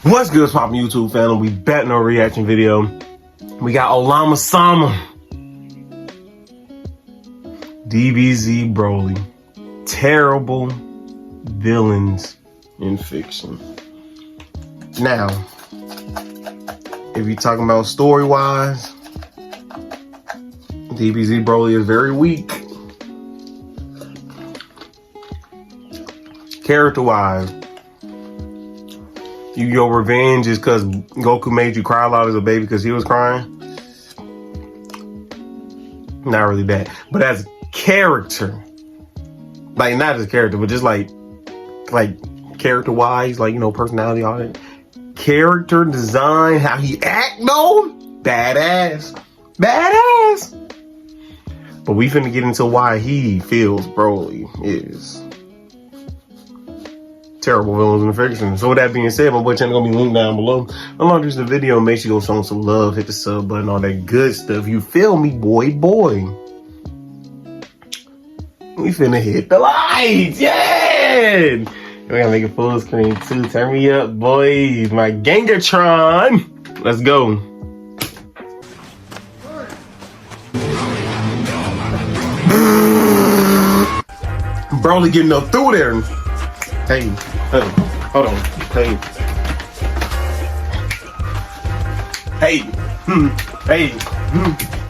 What's good, poppin' YouTube family? We back in our reaction video. We got Olama Sama, DBZ BROLY, terrible villains in fiction. Now, if you're talking about story-wise, DBZ BROLY is very weak. Character-wise, your revenge is because Goku made you cry a lot as a baby because he was crying. Not really that, but as character, like not as character, but just like character-wise, like, you know, personality, all that. Character design, how he act, though, badass. But we finna get into why he feels BROLY is terrible villains in the fiction. So with that being said, my boy channel gonna be linked down below. Along with the video, make sure you go show some love, hit the sub button, all that good stuff. You feel me, boy? We finna hit the lights, yeah! We gotta make it full screen too. Turn me up, boys. My Gangatron. Let's go. BROLY getting up through there. Hey, hold on.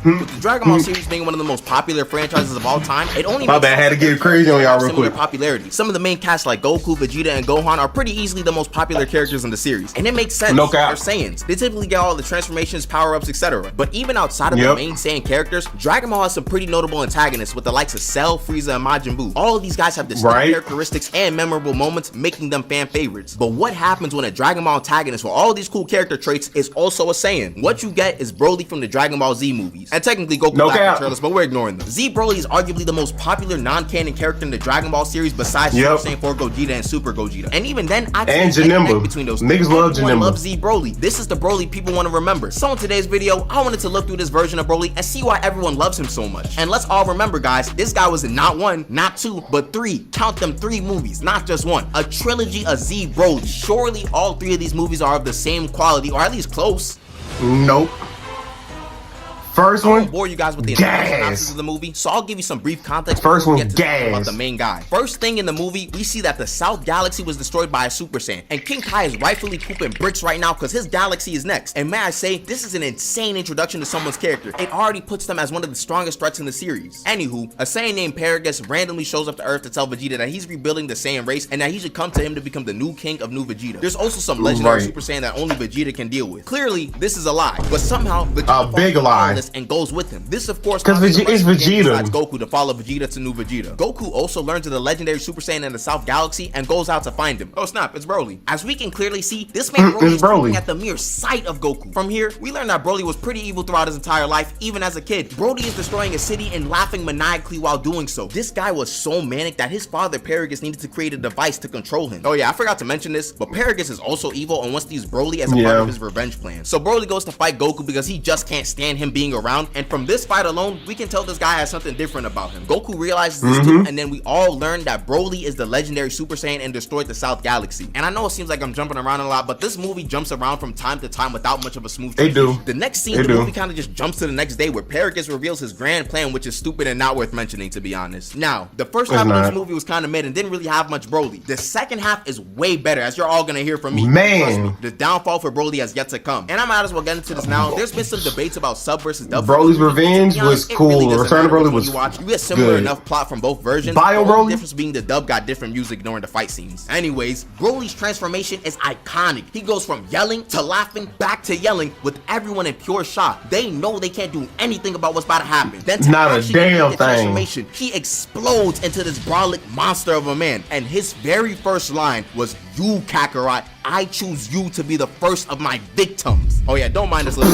With the Dragon Ball series being one of the most popular franchises of all time, it only my bad, I had to get crazy on y'all real quick. Popularity. Some of the main casts like Goku, Vegeta, and Gohan are pretty easily the most popular characters in the series, and it makes sense. No cap. They're Saiyans. They typically get all the transformations, power-ups, etc. But even outside of the main Saiyan characters, Dragon Ball has some pretty notable antagonists with the likes of Cell, Frieza, and Majin Buu. All of these guys have distinct characteristics and memorable moments, making them fan favorites. But what happens when a Dragon Ball antagonist with all these cool character traits is also a Saiyan? What you get is BROLY from the Dragon Ball Z movies, and technically Goku trailers, but we're ignoring them. Z BROLY is arguably the most popular non-canon character in the Dragon Ball series besides Super Saiyan 4 Gogeta and Super Gogeta. And even then, I think between those niggas love Janemba. Love Z BROLY. This is the BROLY people want to remember. So in today's video, I wanted to look through this version of BROLY and see why everyone loves him so much. And let's all remember, guys, this guy was in not one, not two, but three. Count them, 3 movies, not just one. A trilogy of Z BROLY. Surely all 3 of these movies are of the same quality, or at least close. Nope. First one, bore you guys with the synopsis of the movie, so I'll give you some brief context. First one, about the main guy. First thing in the movie, we see that the South Galaxy was destroyed by a Super Saiyan, and King Kai is rightfully pooping bricks right now because his galaxy is next. And may I say, this is an insane introduction to someone's character. It already puts them as one of the strongest threats in the series. Anywho, a Saiyan named Paragus randomly shows up to Earth to tell Vegeta that he's rebuilding the Saiyan race and that he should come to him to become the new king of New Vegeta. There's also some legendary Super Saiyan that only Vegeta can deal with. Clearly, this is a lie, but somehow Vegeta big lie and goes with him. This, of course, because it's Vegeta. Goku to follow Vegeta to New Vegeta. Goku also learns of the legendary Super Saiyan in the South Galaxy and goes out to find him. Oh snap, it's BROLY. As we can clearly see, this man BROLY is looking at the mere sight of Goku. From here, we learn that BROLY was pretty evil throughout his entire life, even as a kid. BROLY is destroying a city and laughing maniacally while doing so. This guy was so manic that his father Paragus needed to create a device to control him. Oh yeah, I forgot to mention this, but Paragus is also evil and wants to use BROLY as a part of his revenge plan. So BROLY goes to fight Goku because he just can't stand him being around, and from this fight alone, we can tell this guy has something different about him. Goku realizes this too, and then we all learn that BROLY is the legendary Super Saiyan and destroyed the South Galaxy. And I know it seems like I'm jumping around a lot, but this movie jumps around from time to time without much of a smooth transition. The next scene, the movie kind of just jumps to the next day where Paragus reveals his grand plan, which is stupid and not worth mentioning, to be honest. Now, the first half of this movie was kind of mid and didn't really have much BROLY. The second half is way better, as you're all gonna hear from me. Man, the downfall for BROLY has yet to come. And I might as well get into this now. There's been some debates about sub versus dub. BROLY's revenge was cool. Return of BROLY was you get similar enough plot from both versions. The difference being the dub got different music during the fight scenes. Anyways, BROLY's transformation is iconic. He goes from yelling to laughing back to yelling with everyone in pure shock. They know they can't do anything about what's about to happen. Then to not a damn thing. He explodes into this brolic monster of a man, and his very first line was, "You Kakarot, I choose you to be the first of my victims." Oh yeah, don't mind this little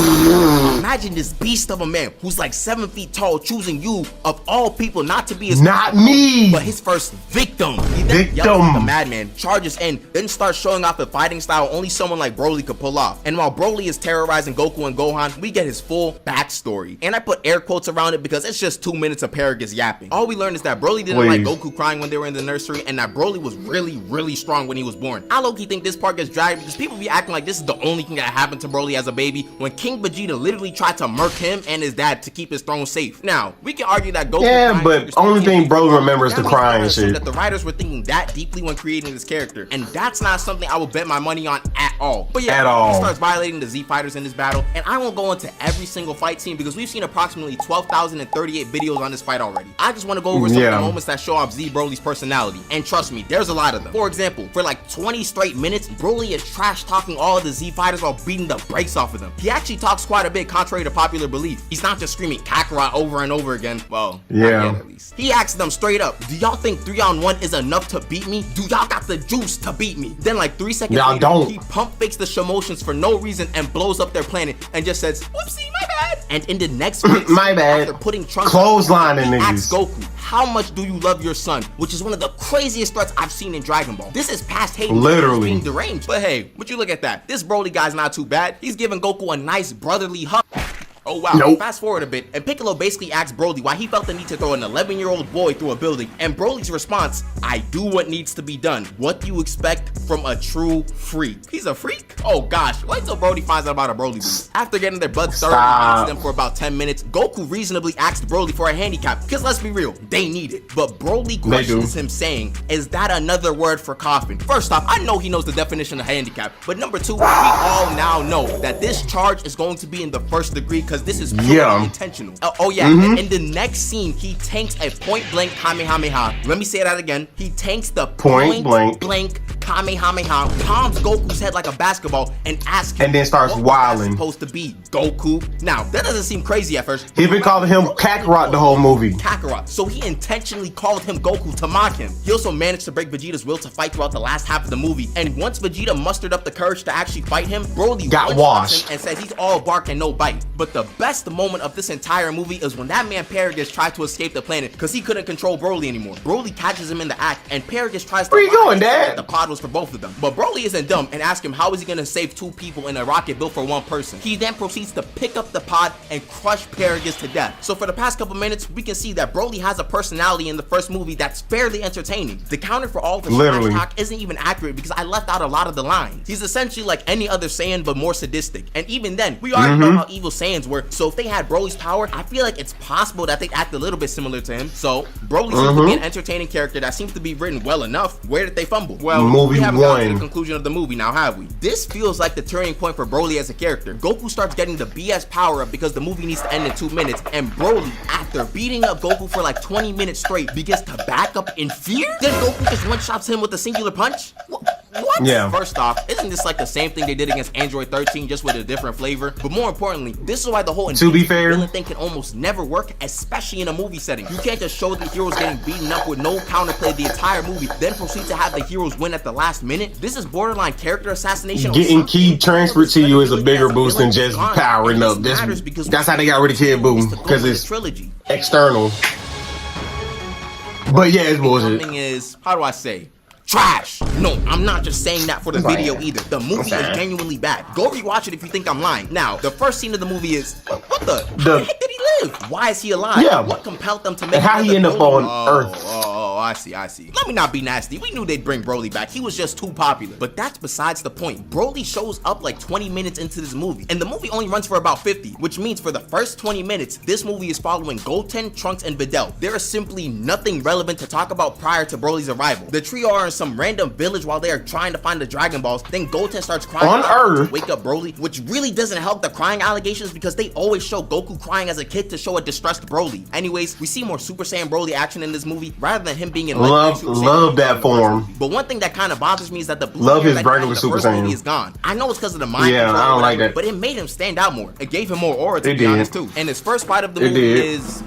imagine this beast of a man who's like 7 feet tall choosing you of all people not to be his not me, but his first victim. He then yells like a madman, charges in, then starts showing off a fighting style only someone like Broly could pull off. And while Broly is terrorizing Goku and Gohan, we get his full backstory. And I put air quotes around it because it's just 2 minutes of Paragus yapping. All we learned is that Broly didn't like Goku crying when they were in the nursery, and that Broly was really strong when he was born. I low-key think this part gets dragged because people be acting like this is the only thing that happened to Broly as a baby when King Vegeta literally tried to murk him and his dad to keep his throne safe. Now, we can argue that Goku but only thing Broly remembers the crying shit. That the writers were thinking that deeply when creating this character, and that's not something I would bet my money on at all. But yeah, he starts violating the Z fighters in this battle, and I won't go into every single fight scene because we've seen approximately 12,038 videos on this fight already. I just want to go over some of the moments that show off Z Broly's personality, and trust me, there's a lot of them. For example, for like 20 straight minutes, Broly is trash talking all of the Z fighters while beating the brakes off of them. He actually talks quite a bit contrary to popular belief. He's not just screaming Kakarot over and over again. Well, not yet, at least. He asks them straight up, do y'all think 3-on-1 is enough to beat me? Do y'all got the juice to beat me? Then like 3 seconds later, he pump fakes the Shamotions for no reason and blows up their planet and just says, whoopsie, my bad. And in the next place, my bad, after putting Trunks clotheslining he niggas, asks Goku, how much do you love your son? Which is one of the craziest threats I've seen in Dragon Ball. This is past hate, literally being deranged. But hey, would you look at that? This Broly guy's not too bad. He's giving Goku a nice brotherly hug. Oh wow, fast forward a bit, and Piccolo basically asks Broly why he felt the need to throw an 11-year-old boy through a building, and Broly's response, I do what needs to be done. What do you expect from a true freak? He's a freak? Oh gosh, wait till Broly finds out about a Broly boost. After getting their butts thoroughly beats them for about 10 minutes, Goku reasonably asked Broly for a handicap, because let's be real, they need it. But Broly questions him saying, is that another word for coffin? First off, I know he knows the definition of handicap, but number two, we all now know that this charge is going to be in the first degree because this is purely intentional. And in the next scene, he tanks a point-blank Kamehameha. Let me say that again. He tanks the point-blank Kamehameha, palms Goku's head like a basketball, and asks him, and then starts wilding. Supposed to be Goku. Now, that doesn't seem crazy at first. He's been calling him Kakarot the whole movie. Kakarot. So he intentionally called him Goku to mock him. He also managed to break Vegeta's will to fight throughout the last half of the movie. And once Vegeta mustered up the courage to actually fight him, Broly got washed him and says he's all bark and no bite. But the best moment of this entire movie is when that man Paragus tried to escape the planet because he couldn't control Broly anymore. Broly catches him in the act, and Paragus tries to— where you going, Dad? The pod was for both of them. But Broly isn't dumb and asks him how is he gonna save 2 people in a rocket built for 1 person. He then proceeds to pick up the pod and crush Paragus to death. So for the past couple minutes, we can see that Broly has a personality in the first movie that's fairly entertaining. The counter for all the trash talk isn't even accurate because I left out a lot of the lines. He's essentially like any other Saiyan but more sadistic. And even then, we already know how evil Saiyans were, so if they had Broly's power, I feel like it's possible that they act a little bit similar to him. So Broly seems to be an entertaining character that seems to be written well enough. Where did they fumble? Well, we haven't gotten to the conclusion of the movie now, have we? This feels like the turning point for Broly as a character. Goku starts getting the BS power up because the movie needs to end in 2 minutes, and Broly, after beating up Goku for like 20 minutes straight, begins to back up in fear? Then Goku just one-shots him with a singular punch? What? Yeah. First off, isn't this like the same thing they did against Android 13 just with a different flavor? But more importantly, this is why the whole villain thing can almost never work, especially in a movie setting. You can't just show the heroes getting beaten up with no counterplay the entire movie, then proceed to have the heroes win at the last minute. This is borderline character assassination. Getting ki transferred to you is a bigger boost than just powering up. That's how they got rid of Kid Buu, because it's trilogy external. But yeah, it's bullshit. The thing is, how do I say? Trash. No, I'm not just saying that for the video either. The movie is genuinely bad. Go rewatch it if you think I'm lying. Now, the first scene of the movie is, what the heck did he live? Why is he alive? Yeah. What compelled them to make and how he ended up on Earth? Oh, I see. Let me not be nasty. We knew they'd bring Broly back. He was just too popular. But that's besides the point. Broly shows up like 20 minutes into this movie, and the movie only runs for about 50, which means for the first 20 minutes, this movie is following Goten, Trunks, and Videl. There is simply nothing relevant to talk about prior to Broly's arrival. The trio are in some random village while they are trying to find the Dragon Balls. Then Goten starts crying on Earth to wake up Broly, which really doesn't help the crying allegations because they always show Goku crying as a kid to show a distressed Broly. Anyways, we see more Super Saiyan Broly action in this movie rather than him being in love that form. But one thing that kind of bothers me is that the blue love his regular Super Saiyan is gone. I know it's because of the mind control, I don't like that, but it made him stand out more. It gave him more aura, to be honest, too. And his first fight of the movie is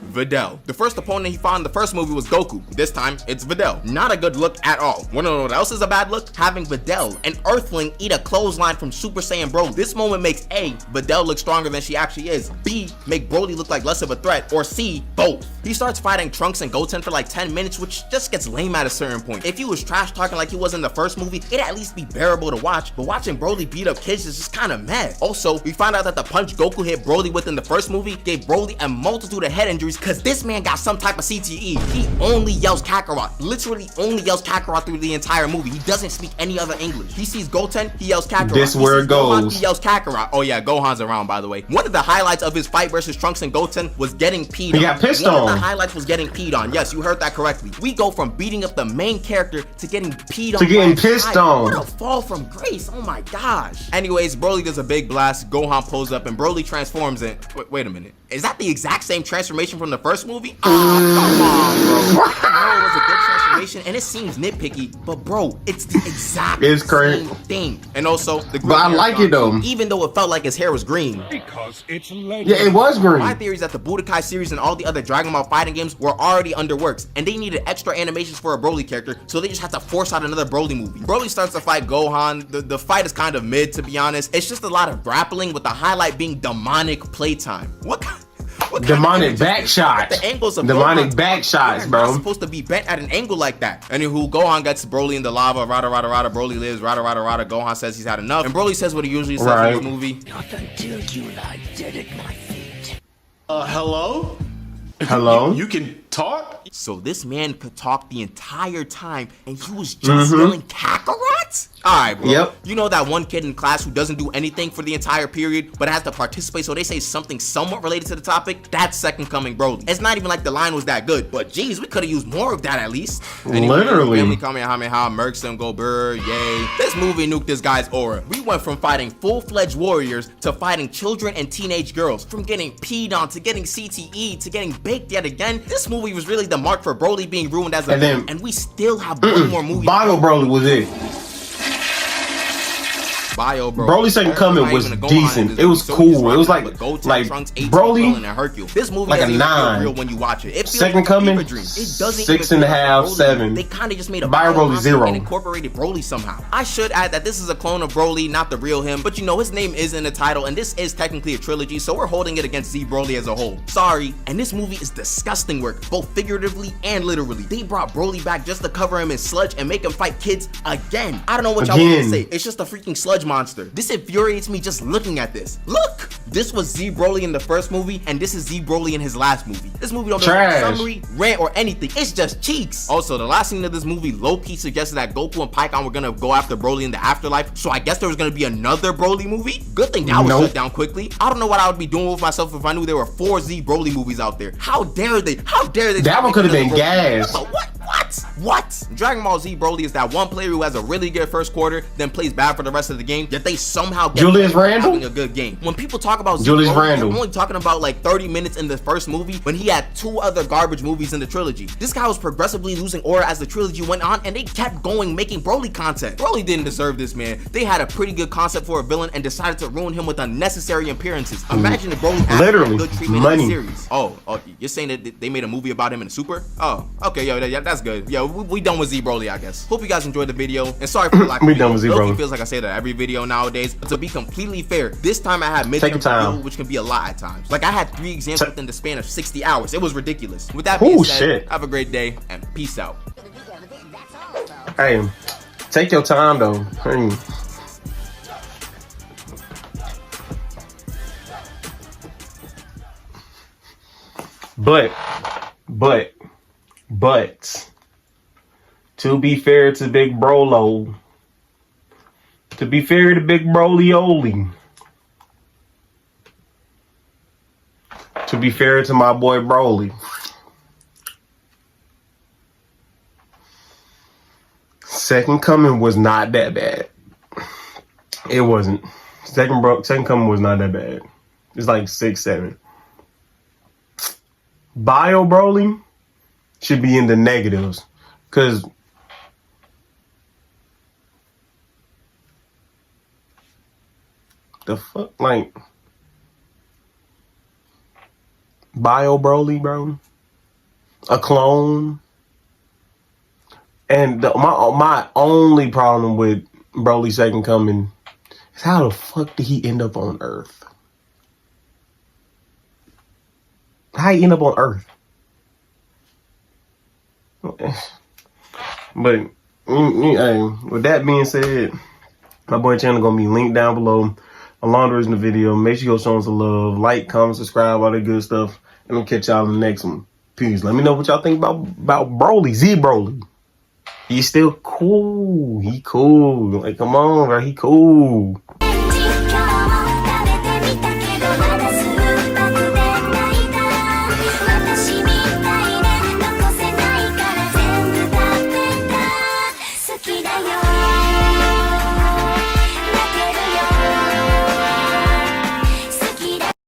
Videl. The first opponent he fought in the first movie was Goku. This time, it's Videl. Not a good look at all. Wanna know what else is a bad look? Having Videl, an Earthling, eat a clothesline from Super Saiyan Broly. This moment makes A, Videl look stronger than she actually is, B, make Broly look like less of a threat, or C, both. He starts fighting Trunks and Goten for like 10 minutes, which just gets lame at a certain point. If he was trash talking like he was in the first movie, it'd at least be bearable to watch, but watching Broly beat up kids is just kinda mad. Also, we find out that the punch Goku hit Broly with in the first movie gave Broly a multitude of head injuries cause this man got some type of CTE. He only yells Kakarot, literally only yells Kakarot through the entire movie. He doesn't speak any other English. He sees Goten, he yells Kakarot. This where it goes. Gohan, he yells Kakarot. Oh yeah, Gohan's around, by the way. One of the highlights of his fight versus Trunks and Goten was getting peed on. He got pissed on. One of the highlights was getting peed on. Yes, you heard that correctly. We go from beating up the main character to getting peed on. To getting pissed on. What a fall from grace. Oh my gosh. Anyways, Broly does a big blast. Gohan pulls up and Broly transforms in. Wait a minute. Is that the exact same transformation from the first movie? Oh, come on, bro. I know it was a good transformation and it seems nitpicky, but bro, it's the exact same thing. And also, the but I like it though. Even though it felt like his hair was green. Because it's legendary. Yeah, it was green. My theory is that the Budokai series and all the other Dragon Ball fighting games were already underworks, and they needed extra animations for a Broly character, so they just had to force out another Broly movie. Broly starts to fight Gohan. The fight is kind of mid, to be honest. It's just a lot of grappling, with the highlight being demonic playtime. What demonic back shots. The angles of demonic back shots, bro. Not supposed to be bent at an angle like that. Anywho, Gohan gets Broly in the lava. Rada rada rada. Broly lives. Rada rada rada. Gohan says he's had enough, and Broly says what he usually says in this movie. Not until you lie dead at my feet. Hello? Hello? You can talk? So this man could talk the entire time, and he was just yelling Kakarot? Alright, bro. Yep. You know that one kid in class who doesn't do anything for the entire period, but has to participate so they say something somewhat related to the topic? That's Second Coming Broly. It's not even like the line was that good, but geez, we could have used more of that at least. Anyway, literally. Family Kamehameha, mercs him, go burr, yay. This movie nuked this guy's aura. We went from fighting full-fledged warriors to fighting children and teenage girls. From getting peed on to getting CTE to getting baked yet again. This movie was really the mark for Broly being ruined as a villain, and we still have one more movie. Bio Broly was it. Bio Broly Second Coming was decent. It was cool. It was like Broly and Hercule. This movie like a doesn't 9. feel real when you watch it. It feels Second like Coming, a dream. It doesn't 6.5, 7. They kind of just made a Bio Broly 0 and incorporated Broly somehow. I should add that this is a clone of Broly, not the real him, but you know his name is in the title, and this is technically a trilogy, so we're holding it against Z Broly as a whole. Sorry. And this movie is disgusting work, both figuratively and literally. They brought Broly back just to cover him in sludge and make him fight kids again. I don't know what y'all want to say. It's just a freaking sludge monster. This infuriates me just looking at this. Look! This was Z Broly in the first movie, and this is Z Broly in his last movie. This movie don't have a summary, rant, or anything. It's just cheeks. Also, the last scene of this movie low-key suggested that Goku and Pikkon were gonna go after Broly in the afterlife, so I guess there was gonna be another Broly movie? Good thing that was shut down quickly. I don't know what I would be doing with myself if I knew there were 4 Z Broly movies out there. How dare they? How dare they? That one could have been gas. What? Dragon Ball Z Broly is that one player who has a really good first quarter, then plays bad for the rest of the game, yet they somehow get Julius Randle having a good game. When people talk about Z Julius Broly, Randle, they're only talking about like 30 minutes in the first movie when he had 2 other garbage movies in the trilogy. This guy was progressively losing aura as the trilogy went on, and they kept going making Broly content. Broly didn't deserve this, man. They had a pretty good concept for a villain and decided to ruin him with unnecessary appearances. Imagine if Broly had good treatment in the series. Oh, you're saying that they made a movie about him in the Super? Oh, okay, yo, that's good. Yo, we done with Z Broly, I guess. Hope you guys enjoyed the video, and sorry for the lack of done with Z Broly. Feels like I say that every video nowadays, but to be completely fair, this time I had midterm, which can be a lot at times. Like I had 3 exams within the span of 60 hours. It was ridiculous. With that being said, have a great day and peace out. Hey, take your time though. Hey. But to be fair to Big Brolo, to be fair to Big Broly, to be fair to my boy Broly, Second Coming was not that bad. It wasn't. Second Coming was not that bad. It's like 6, 7. Bio Broly should be in the negatives, because the fuck, like, BROLY, bro. A clone. And my only problem with Broly Second Coming is how the fuck did he end up on Earth? How he end up on Earth? But with that being said, my boy channel gonna be linked down below along the rest of the video. Make sure you go show him some love, like, comment, subscribe, all that good stuff, and I'll catch y'all in the next one. Peace. Let me know what y'all think about Broly, Z Broly. He's still cool. He cool. Like, come on, bro. He cool.